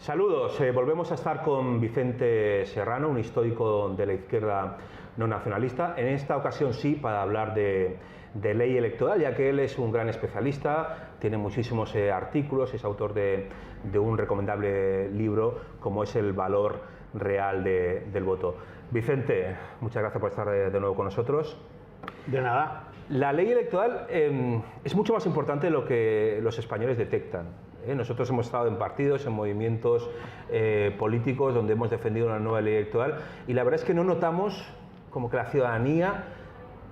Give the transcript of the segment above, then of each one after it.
Saludos, volvemos a estar con Vicente Serrano, un histórico de la izquierda no nacionalista, en esta ocasión sí para hablar de ley electoral, ya que él es un gran especialista, tiene muchísimos artículos, es autor de un recomendable libro como es El valor real del voto. Vicente, muchas gracias por estar de nuevo con nosotros. De nada. La ley electoral es mucho más importante de lo que los españoles detectan. Nosotros hemos estado en partidos, en movimientos políticos donde hemos defendido una nueva ley electoral y la verdad es que no notamos como que la ciudadanía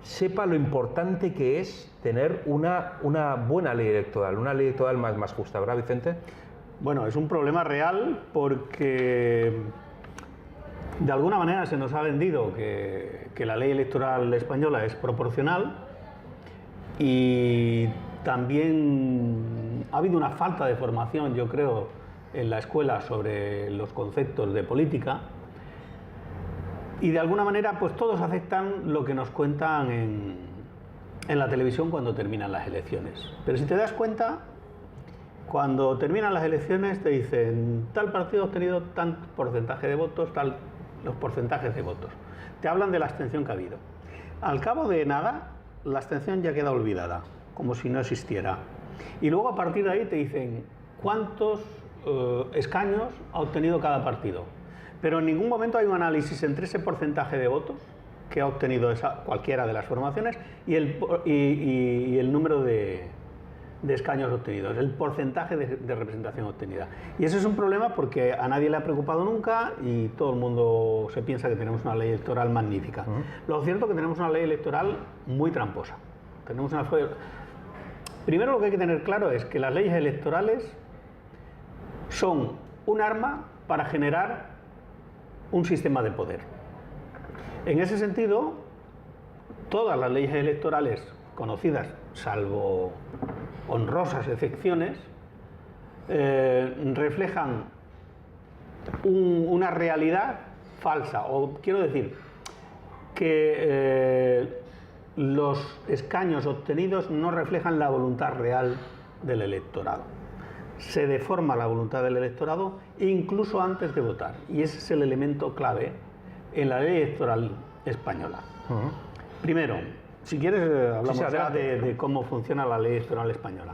sepa lo importante que es tener una buena ley electoral, una ley electoral más justa, ¿verdad, Vicente? Bueno, es un problema real porque de alguna manera se nos ha vendido que la ley electoral española es proporcional y también ha habido una falta de formación, yo creo, en la escuela sobre los conceptos de política y de alguna manera pues todos aceptan lo que nos cuentan en la televisión cuando terminan las elecciones. Pero si te das cuenta, cuando terminan las elecciones te dicen tal partido ha obtenido tanto porcentaje de votos, los porcentajes de votos. Te hablan de la abstención que ha habido. Al cabo de nada, la abstención ya queda olvidada, como si no existiera. Y luego a partir de ahí te dicen cuántos escaños ha obtenido cada partido. Pero en ningún momento hay un análisis entre ese porcentaje de votos que ha obtenido cualquiera de las formaciones y el número de escaños obtenidos, el porcentaje de representación obtenida. Y ese es un problema porque a nadie le ha preocupado nunca y todo el mundo se piensa que tenemos una ley electoral magnífica. Lo cierto es que tenemos una ley electoral muy tramposa. Primero lo que hay que tener claro es que las leyes electorales son un arma para generar un sistema de poder. En ese sentido, todas las leyes electorales conocidas, salvo honrosas excepciones, reflejan una realidad falsa, o quiero decir que los escaños obtenidos no reflejan la voluntad real del electorado. Se deforma la voluntad del electorado incluso antes de votar, y ese es el elemento clave en la ley electoral española. Primero, si quieres hablamos ya de cómo funciona la ley electoral española.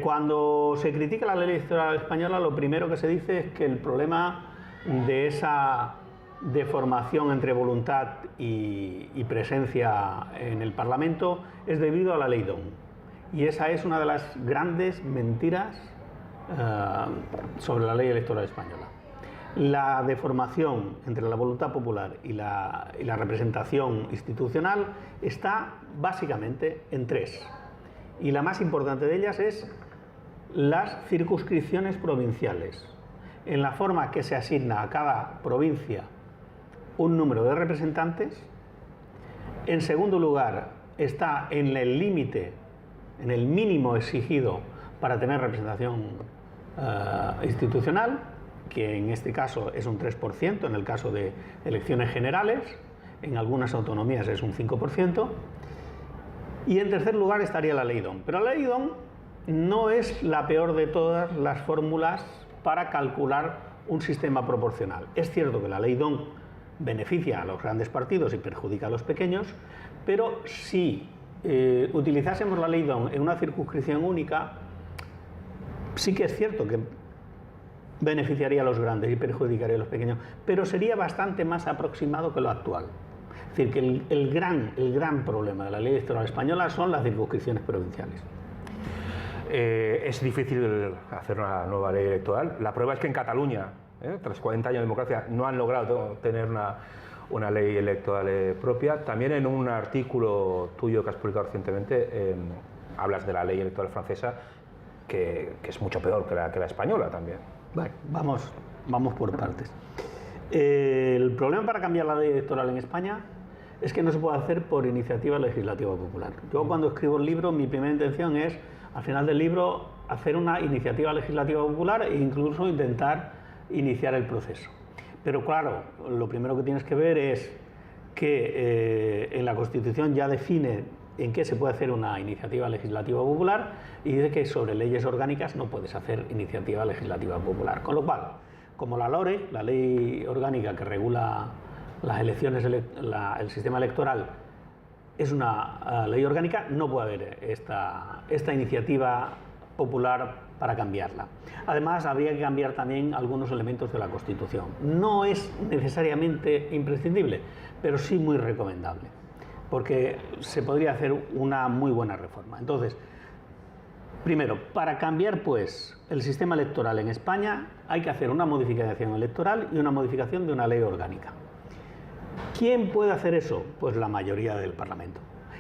Cuando se critica la ley electoral española, lo primero que se dice es que el problema de esa deformación entre voluntad y presencia en el Parlamento es debido a la ley DON. Y esa es una de las grandes mentiras sobre la ley electoral española. La deformación entre la voluntad popular y la representación institucional está básicamente en tres. Y la más importante de ellas es las circunscripciones provinciales, en la forma que se asigna a cada provincia un número de representantes. En segundo lugar, está en el límite, en el mínimo exigido para tener representación institucional, que en este caso es un 3%, en el caso de elecciones generales, en algunas autonomías es un 5%, y en tercer lugar estaría la ley DON. Pero la ley DON no es la peor de todas las fórmulas para calcular un sistema proporcional. Es cierto que la ley DON beneficia a los grandes partidos y perjudica a los pequeños, pero si utilizásemos la ley DON en una circunscripción única, sí que es cierto que beneficiaría a los grandes y perjudicaría a los pequeños, pero sería bastante más aproximado que lo actual. Es decir, que el gran problema de la ley electoral española son las circunscripciones provinciales. Es difícil hacer una nueva ley electoral. La prueba es que en Cataluña, tras 40 años de democracia, no han logrado tener una ley electoral propia. También en un artículo tuyo que has publicado recientemente hablas de la ley electoral francesa, que es mucho peor que la española también. Bueno, vamos por partes. El problema para cambiar la ley electoral en España es que no se puede hacer por iniciativa legislativa popular. Yo cuando escribo el libro, mi primera intención es, al final del libro, hacer una iniciativa legislativa popular e incluso intentar iniciar el proceso. Pero claro, lo primero que tienes que ver es que en la Constitución ya define en qué se puede hacer una iniciativa legislativa popular y dice que sobre leyes orgánicas no puedes hacer iniciativa legislativa popular. Con lo cual, como la LORE, la ley orgánica que regula las elecciones, el sistema electoral, es una ley orgánica, no puede haber esta iniciativa popular para cambiarla. Además, habría que cambiar también algunos elementos de la Constitución. No es necesariamente imprescindible, pero sí muy recomendable, porque se podría hacer una muy buena reforma. Entonces, primero, para cambiar pues el sistema electoral en España hay que hacer una modificación electoral y una modificación de una ley orgánica. ¿Quién puede hacer eso? Pues la mayoría del Parlamento.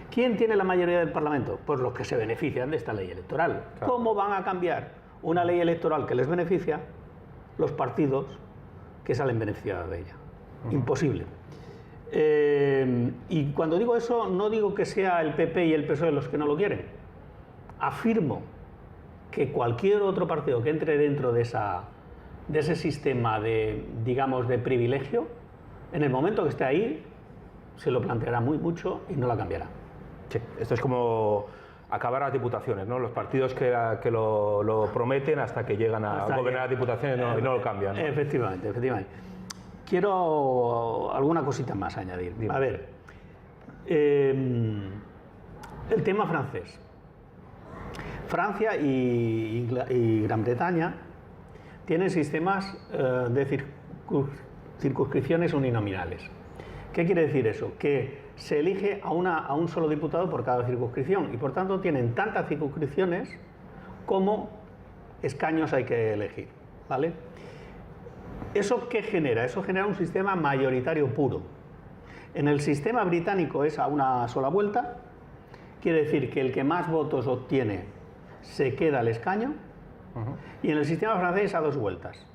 ¿Quién tiene la mayoría del Parlamento? Pues los que se benefician de esta ley electoral. Claro. ¿Cómo van a cambiar una ley electoral que les beneficia los partidos que salen beneficiados de ella? Imposible. Y cuando digo eso, no digo que sea el PP y el PSOE los que no lo quieren. Afirmo que cualquier otro partido que entre dentro de ese sistema de, digamos, de privilegio, en el momento que esté ahí, se lo planteará mucho y no la cambiará. Sí, esto es como acabar las diputaciones, ¿no? Los partidos que lo prometen hasta que llegan a gobernar las diputaciones y no lo cambian, ¿no? Efectivamente, efectivamente. Quiero alguna cosita más añadir. Dime. A ver, el tema francés. Francia y Gran Bretaña tienen sistemas de circunscripciones uninominales. ¿Qué quiere decir eso? Que se elige a un solo diputado por cada circunscripción y por tanto tienen tantas circunscripciones como escaños hay que elegir, ¿vale? ¿Eso qué genera? Eso genera un sistema mayoritario puro. En el sistema británico es a una sola vuelta, quiere decir que el que más votos obtiene se queda el escaño, y en el sistema francés a dos vueltas.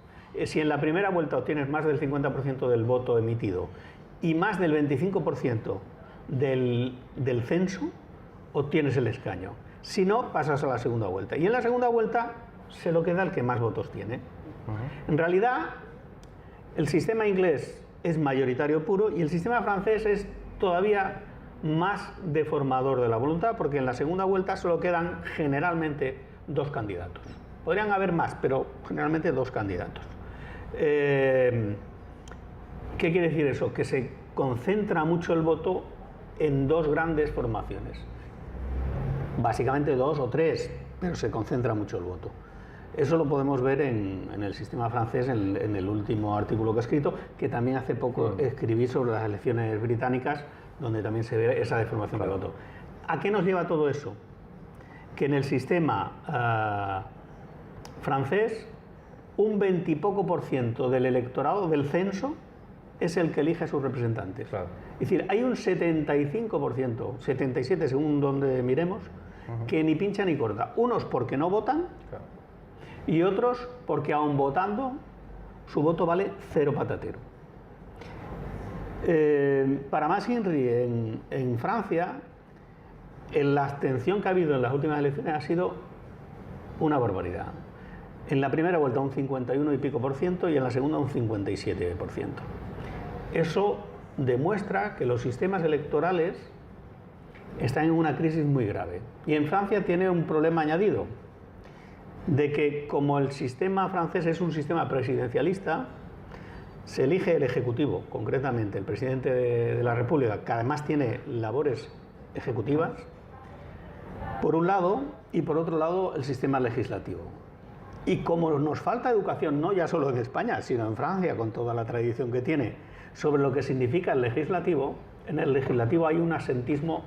Si en la primera vuelta obtienes más del 50% del voto emitido y más del 25% del censo, obtienes el escaño. Si no, pasas a la segunda vuelta. Y en la segunda vuelta se lo queda el que más votos tiene. En realidad, el sistema inglés es mayoritario puro y el sistema francés es todavía más deformador de la voluntad, porque en la segunda vuelta solo quedan generalmente dos candidatos. Podrían haber más, pero generalmente dos candidatos. ¿Qué quiere decir eso? Que se concentra mucho el voto en dos grandes formaciones. Básicamente dos o tres, pero se concentra mucho el voto. Eso lo podemos ver en el sistema francés, en el último artículo que he escrito, que también hace poco escribí sobre las elecciones británicas, donde también se ve esa deformación del voto. ¿A qué nos lleva todo eso? Que en el sistema francés, un 20 y poco % del electorado del censo es el que elige a sus representantes. Claro. Es decir, hay un 75%, 77% según donde miremos, que ni pincha ni corta. Unos porque no votan, claro, y otros porque aun votando, su voto vale cero patatero. Para más Inri, en Francia, la abstención que ha habido en las últimas elecciones ha sido una barbaridad. En la primera vuelta un 51 y pico % y en la segunda un 57%. Eso demuestra que los sistemas electorales están en una crisis muy grave. Y en Francia tiene un problema añadido, de que como el sistema francés es un sistema presidencialista, se elige el Ejecutivo, concretamente el presidente de la República, que además tiene labores ejecutivas, por un lado, y por otro lado el sistema legislativo. Y como nos falta educación, no ya solo en España, sino en Francia, con toda la tradición que tiene, sobre lo que significa el legislativo, en el legislativo hay un asentismo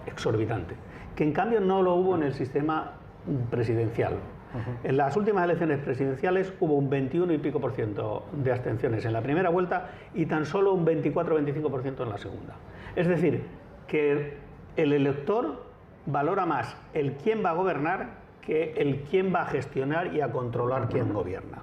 exorbitante, que en cambio no lo hubo en el sistema presidencial. En las últimas elecciones presidenciales hubo un 21 y pico % de abstenciones en la primera vuelta y tan solo un 24-25% en la segunda. Es decir, que el elector valora más el quién va a gobernar que el quién va a gestionar y a controlar quién gobierna.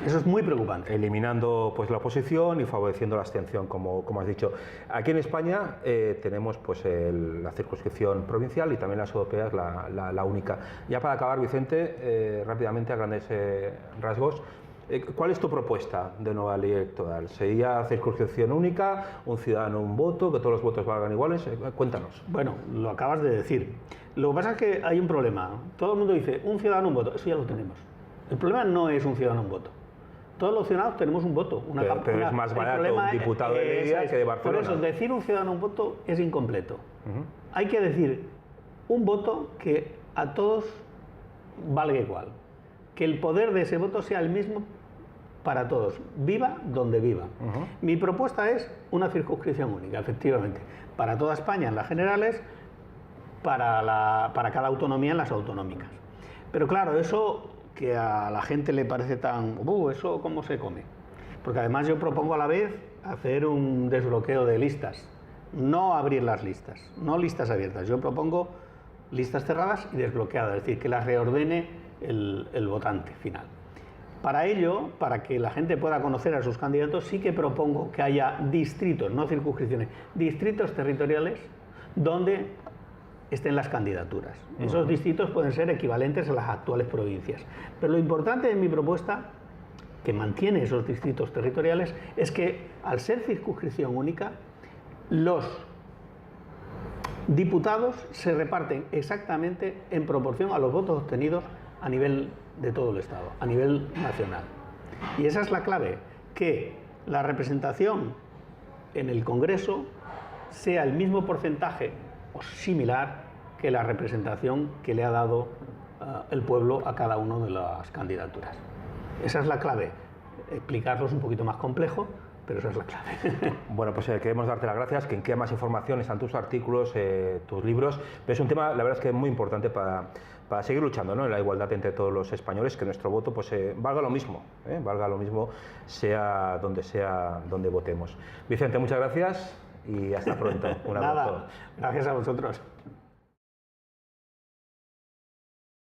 Eso es muy preocupante. Eliminando pues la oposición y favoreciendo la abstención, como has dicho. Aquí en España tenemos pues la circunscripción provincial y también las europeas la única. Ya para acabar, Vicente, rápidamente a grandes rasgos, ¿Cuál es tu propuesta de nueva ley electoral? ¿Sería circunscripción única, un ciudadano, un voto, que todos los votos valgan iguales? Cuéntanos. Bueno, lo acabas de decir. Lo que pasa es que hay un problema. Todo el mundo dice, un ciudadano, un voto. Eso ya lo tenemos. El problema no es un ciudadano, un voto. Todos los ciudadanos tenemos un voto. Pero es más barato un diputado de Lidia que de Barcelona. Por eso, decir un ciudadano, un voto es incompleto. Hay que decir un voto que a todos valga igual. Que el poder de ese voto sea el mismo para todos, viva donde viva. Mi propuesta es una circunscripción única, efectivamente, para toda España en las generales, para cada autonomía en las autonómicas. Pero claro, eso que a la gente le parece tan... ¿eso cómo se come? Porque además yo propongo a la vez hacer un desbloqueo de listas, no abrir las listas, no listas abiertas. Yo propongo listas cerradas y desbloqueadas, es decir, que las reordene el votante final. Para ello, para que la gente pueda conocer a sus candidatos, sí que propongo que haya distritos, no circunscripciones, distritos territoriales donde estén las candidaturas. Esos distritos pueden ser equivalentes a las actuales provincias. Pero lo importante de mi propuesta, que mantiene esos distritos territoriales, es que al ser circunscripción única, los diputados se reparten exactamente en proporción a los votos obtenidos a nivel de todo el Estado, a nivel nacional. Y esa es la clave, que la representación en el Congreso sea el mismo porcentaje o similar que la representación que le ha dado el pueblo a cada una de las candidaturas. Esa es la clave. Explicarlo es un poquito más complejo, pero esa es la clave. Bueno, pues queremos darte las gracias. Quien quiera más información están tus artículos, tus libros. Pero es un tema, la verdad es que es muy importante para seguir luchando, ¿no?, en la igualdad entre todos los españoles, que nuestro voto pues valga lo mismo, sea donde votemos. Vicente, muchas gracias y hasta pronto. Un abrazo. Nada, gracias a vosotros.